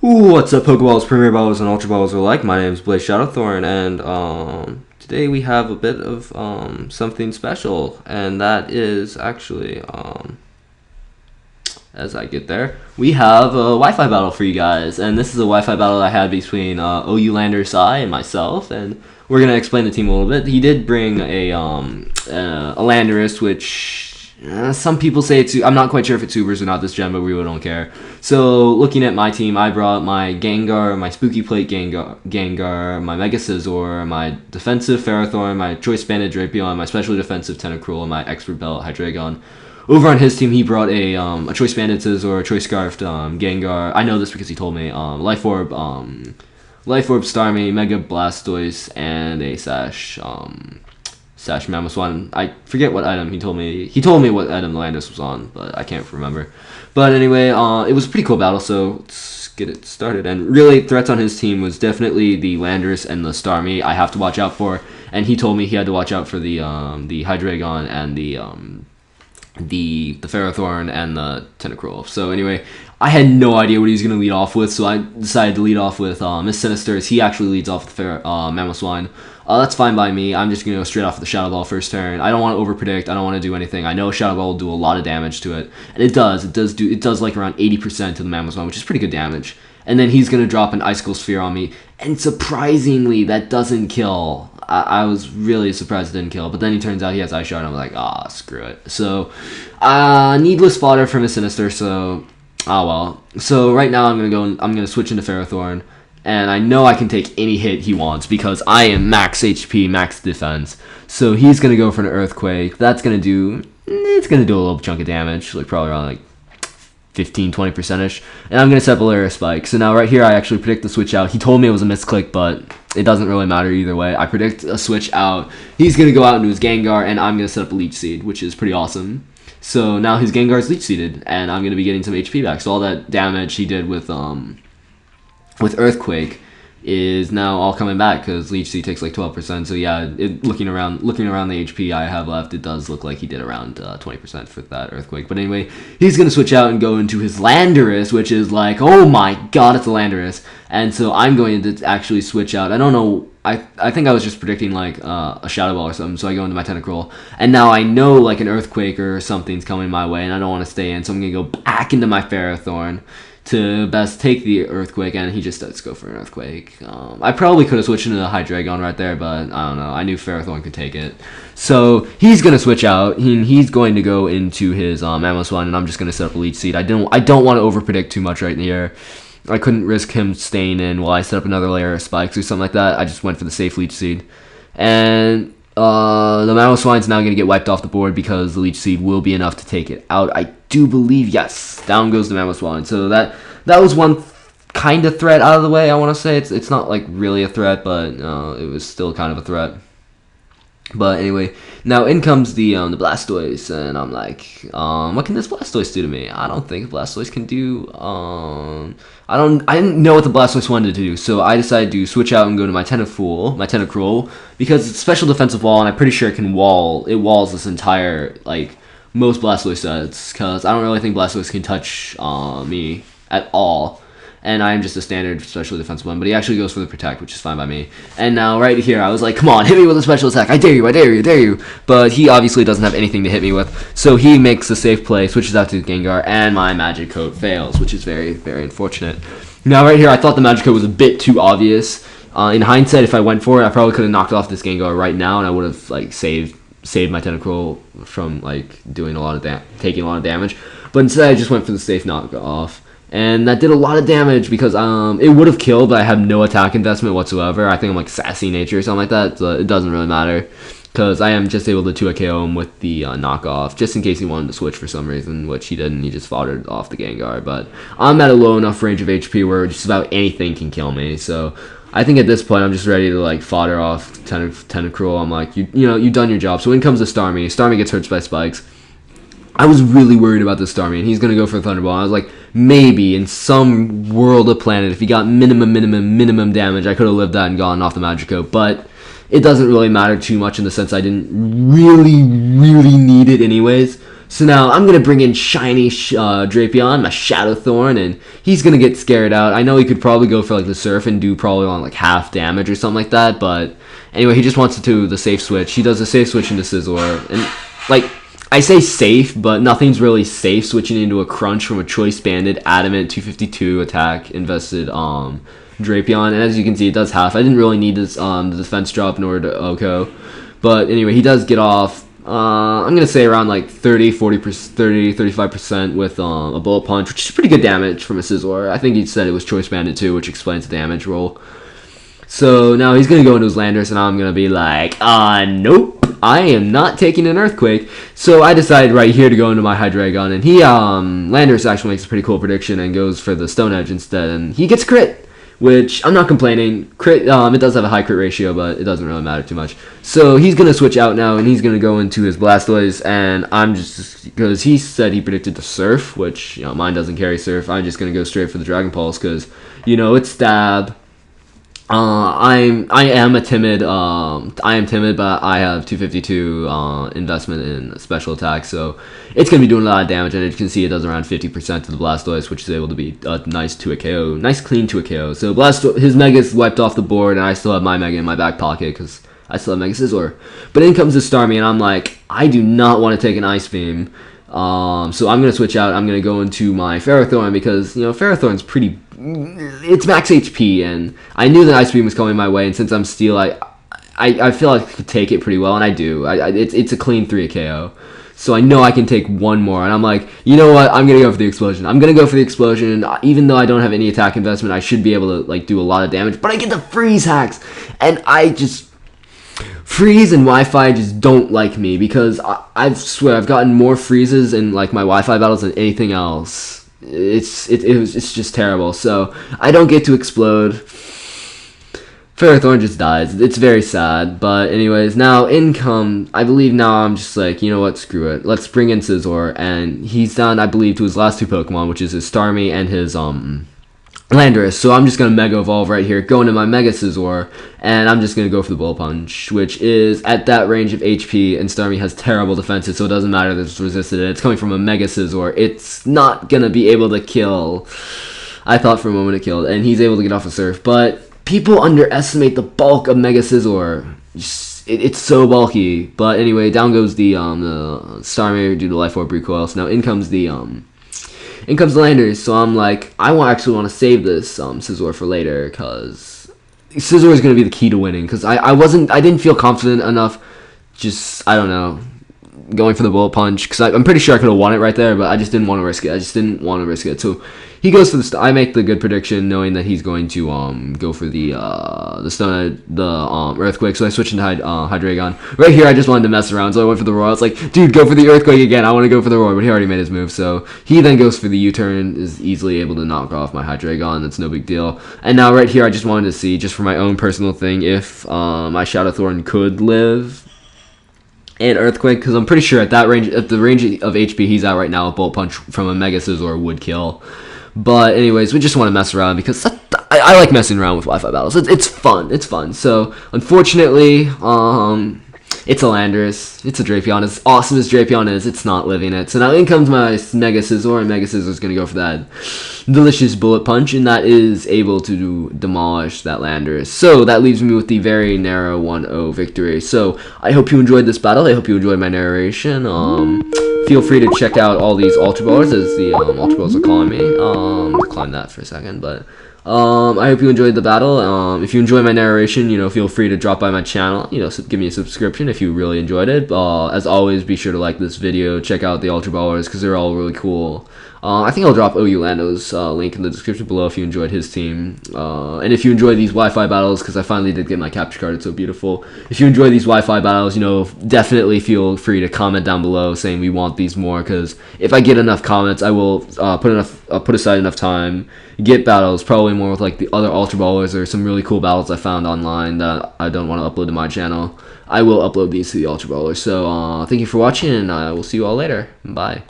What's up, Pokeballs, Premier Ballers, and Ultra Ballers alike? My name is Blazeshadowthorn, and today we have a bit of something special, and that is actually, as I get there, we have a Wi-Fi battle for you guys, and this is a Wi-Fi battle I had between OU Lander Sai and myself, and we're gonna explain the team a little bit. He did bring a Landorus, which some people say it's. I'm not quite sure if it's Ubers or not this gen, but we really don't care. So looking at my team, I brought my Gengar, my Spooky Plate Gengar, my Mega Scizor, my defensive Ferrothorn, my Choice Banded Drapion, my specially defensive Tentacruel, and my Expert Belt Hydreigon. Over on his team, he brought a Choice Banded Scizor, a Choice Scarfed Gengar. I know this because he told me. Life Orb Starmie, Mega Blastoise, and a Sash Mamoswine. I forget what item he told me. He told me what item the Landis was on, but I can't remember. But anyway, it was a pretty cool battle, so let's get it started. And really, threats on his team was definitely the Landorus and the Starmie I have to watch out for. And he told me he had to watch out for the Hydreigon and the Ferrothorn and the Tentacruel. So anyway, I had no idea what he was going to lead off with, so I decided to lead off with Miss Sinister, as he actually leads off with Mamoswine. That's fine by me. I'm just going to go straight off with the Shadow Ball first turn. I don't want to overpredict. I don't want to do anything. I know Shadow Ball will do a lot of damage to it, and it does. It does like around 80% to the Mamoswine, which is pretty good damage. And then he's going to drop an Icicle Sphere on me, and surprisingly, that doesn't kill. I was really surprised it didn't kill, but then he turns out he has Ice Shard, and I'm like, screw it. So, needless fodder from Miss Sinister, so, well. So right now I'm gonna switch into Ferrothorn, and I know I can take any hit he wants because I am max HP, max defense. So he's gonna go for an Earthquake. It's gonna do a little chunk of damage, like probably around like 15-20%ish, and I'm going to set Valeria Spike. So now right here I actually predict the switch out. He told me it was a misclick, but it doesn't really matter either way. I predict a switch out. He's going to go out into his Gengar, and I'm going to set up a Leech Seed, which is pretty awesome. So now his Gengar is Leech Seeded, and I'm going to be getting some HP back. So all that damage he did with Earthquake is now all coming back because Leech Seed takes like 12%. So yeah, looking around the HP I have left, it does look like he did around 20% for that Earthquake. But anyway, he's gonna switch out and go into his Landorus, which is like, oh my god, it's a Landorus. And so I'm going to actually switch out. I don't know. I think I was just predicting like a Shadow Ball or something, so I go into my Tentacruel, and now I know like an Earthquake or something's coming my way, and I don't want to stay in, so I'm gonna go back into my Ferrothorn to best take the Earthquake, and he just does go for an Earthquake. I probably could have switched into the Hydreigon right there, but I don't know. I knew Ferrothorn could take it. So he's going to switch out. He's going to go into his Mamoswine, and I'm just going to set up a Leech Seed. I don't want to overpredict too much right in here. I couldn't risk him staying in while I set up another layer of spikes or something like that. I just went for the safe Leech Seed. And the Mamoswine's now going to get wiped off the board because the Leech Seed will be enough to take it out. I do believe, yes. Down goes the Mamoswine. So that was one kind of threat out of the way, I want to say. It's not like really a threat, but it was still kind of a threat. But anyway, now in comes the Blastoise, and I'm like, what can this Blastoise do to me? I don't think Blastoise can do. I didn't know what the Blastoise wanted to do, so I decided to switch out and go to my Tentacruel, because it's special defensive wall, and I'm pretty sure it can wall. It walls this entire like most Blastoise sets, because I don't really think Blastoise can touch me at all. And I am just a standard special defensive one, but he actually goes for the Protect, which is fine by me. And now right here, I was like, come on, hit me with a special attack. I dare you, I dare you, I dare you. But he obviously doesn't have anything to hit me with, so he makes a safe play, switches out to Gengar, and my Magic Coat fails, which is very, very unfortunate. Now right here, I thought the Magic Coat was a bit too obvious. In hindsight, if I went for it, I probably could have knocked off this Gengar right now, and I would have like saved my Tentacruel from like taking a lot of damage. But instead, I just went for the safe knockoff. And that did a lot of damage because it would have killed, but I have no attack investment whatsoever. I think I'm like Sassy Nature or something like that, so it doesn't really matter. Because I am just able to 2 KO him with the knockoff, just in case he wanted to switch for some reason, which he didn't. He just foddered off the Gengar. But I'm at a low enough range of HP where just about anything can kill me. So I think at this point I'm just ready to like fodder off Tentacruel. I'm like, you've done your job. So in comes the Starmie. Starmie gets hurt by spikes. I was really worried about this Starmie, and he's going to go for a Thunderbolt. I was like, maybe in some world of planet, if he got minimum damage, I could have lived that and gotten off the Magikarp. But it doesn't really matter too much in the sense I didn't really need it anyways. So now I'm going to bring in shiny Drapion, my Shadowthorn, and he's going to get scared out. I know he could probably go for like the Surf and do probably on like half damage or something like that, but anyway, he just wants to do the safe switch. He does a safe switch into Scizor, and like, I say safe, but nothing's really safe switching into a Crunch from a Choice Banded Adamant 252 attack invested Drapion, and as you can see, it does half. I didn't really need this the defense drop in order to OHKO, but anyway, he does get off. I'm gonna say around like 35% with a Bullet Punch, which is pretty good damage from a Scizor. I think he said it was Choice Banded too, which explains the damage roll. So now he's gonna go into his Landorus, and I'm gonna be like, nope. I am not taking an Earthquake, so I decided right here to go into my Hydreigon, and he, Landorus actually makes a pretty cool prediction and goes for the Stone Edge instead, and he gets crit, which I'm not complaining. Crit, it does have a high crit ratio, but it doesn't really matter too much. So he's going to switch out now, and he's going to go into his Blastoise, and I'm just, because he said he predicted the Surf, which, mine doesn't carry Surf, I'm just going to go straight for the Dragon Pulse, because, it's Stab. I am timid, but I have 252 investment in special attack, so it's going to be doing a lot of damage, and as you can see, it does around 50% to the Blastoise, which is able to be a nice KO, nice clean 2 KO. So his Mega's wiped off the board, and I still have my Mega in my back pocket, because I still have Mega Scizor. But in comes the Starmie, and I'm like, I do not want to take an Ice Beam. So I'm going to switch out. I'm going to go into my Ferrothorn because, Ferrothorn's pretty... It's max HP, and I knew that Ice Beam was coming my way, and since I'm Steel, I feel like I could take it pretty well, and I do. It's a clean 3 KO. So I know I can take one more, and I'm like, you know what? I'm going to go for the Explosion. I'm going to go for the Explosion. Even though I don't have any attack investment, I should be able to, do a lot of damage, but I get the Freeze hacks, and I just... Freeze and Wi-Fi just don't like me because I swear I've gotten more freezes in my Wi-Fi battles than anything else. It's just terrible. So I don't get to explode. Ferrothorn just dies. It's very sad. But anyways, now I believe now I'm just like, you know what, screw it. Let's bring in Scizor, and he's down, I believe, to his last 2 Pokemon, which is his Starmie and his Landorus. So I'm just going to Mega Evolve right here, go into my Mega Scizor, and I'm just going to go for the Bullet Punch, which is at that range of HP, and Starmie has terrible defenses, so it doesn't matter that it's resisted. It's coming from a Mega Scizor. It's not going to be able to kill. I thought for a moment it killed, and he's able to get off a Surf, but people underestimate the bulk of Mega Scizor. It's so bulky. But anyway, down goes the Starmie due to Life Orb Recoil. So now in comes the Landorus, so I'm like, I actually want to save this Scizor for later, because Scizor is going to be the key to winning, because I didn't feel confident enough, I don't know, going for the Bullet Punch, because I'm pretty sure I could have won it right there, but I just didn't want to risk it. So he goes for I make the good prediction, knowing that he's going to go for the Earthquake, so I switched into Hydreigon. Right here, I just wanted to mess around, so I went for the Roar. I was like, dude, go for the Earthquake again. I want to go for the Roar, but he already made his move, so he then goes for the U-turn, is easily able to knock off my Hydreigon. That's no big deal. And now right here, I just wanted to see, just for my own personal thing, if my Shadowthorn could live and Earthquake, because I'm pretty sure at the range of HP he's at right now, a Bullet Punch from a Mega Scizor would kill. But anyways, we just want to mess around because I like messing around with Wi-Fi battles. It's fun. So unfortunately, it's a Landorus. It's a Drapion. As awesome as Drapion is, it's not living it. So now in comes my Mega Scizor, and Mega Scizor is going to go for that delicious Bullet Punch, and that is able to demolish that Landorus. So that leaves me with the very narrow 1-0 victory. So I hope you enjoyed this battle. I hope you enjoyed my narration. Feel free to check out all these Ultraballers, as the Ultraballers are calling me. Decline that for a second, but I hope you enjoyed the battle. If you enjoy my narration, feel free to drop by my channel. Give me a subscription if you really enjoyed it. As always, be sure to like this video. Check out the Ultraballers because they're all really cool. I think I'll drop OU Lando's link in the description below if you enjoyed his team. And if you enjoy these Wi-Fi battles, because I finally did get my capture card, it's so beautiful. If you enjoy these Wi-Fi battles, definitely feel free to comment down below saying we want these more, because if I get enough comments, I will put aside enough time, get battles, probably more with the other Ultraballers or some really cool battles I found online that I don't want to upload to my channel. I will upload these to the Ultraballers. So thank you for watching, and I will see you all later. Bye.